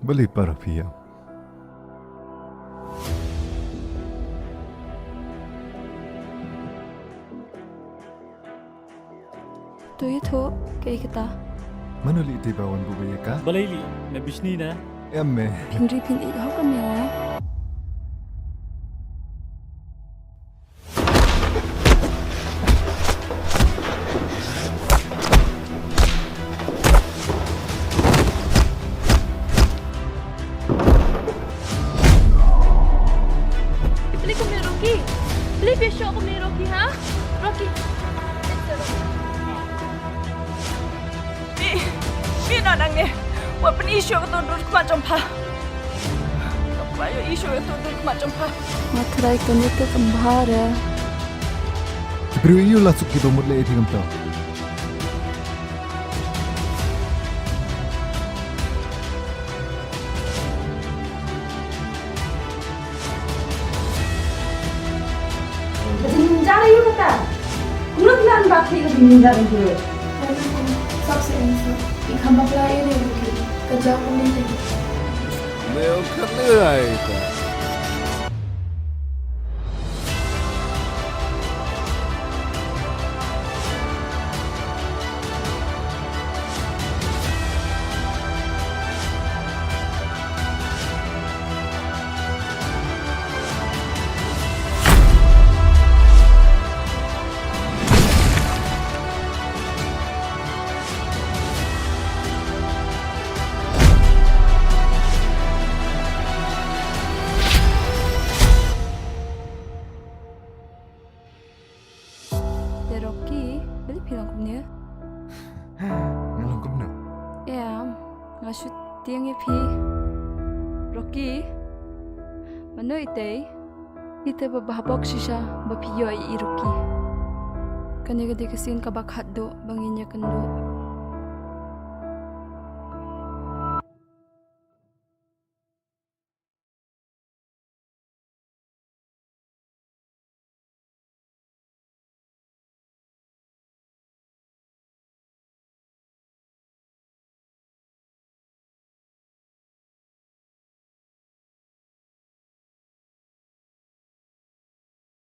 Boleh para Pia. Tu itu kayak kita. Mana li tibawan bu ka? Balai li, na bisni na. Emme. Pindri hau kami ya. Beli ko may Rocky. Beli besok ako may Rocky, ha? Rocky. Mina nang ni, wa pen isu ko tundur ko macam pa. Apa yo isu ko tundur ko macam pa. Matrai kami tu kembar ya. Pero iyo la suk kita mut le ithigam ta. Ninja yuk kata. Kulo bilang bakti ke ninja itu. सबसे इंसान एक हम अपना ये नहीं रुकी कजा को नहीं लगी Leo ka le ka. Rocky beli pilang kumnya Ngalong kum na. ya ngasut tiang ye pi Rocky mana ite ite babak sisa bapiyo ai Rocky kanya gede kesin kabak haddo banginya kendo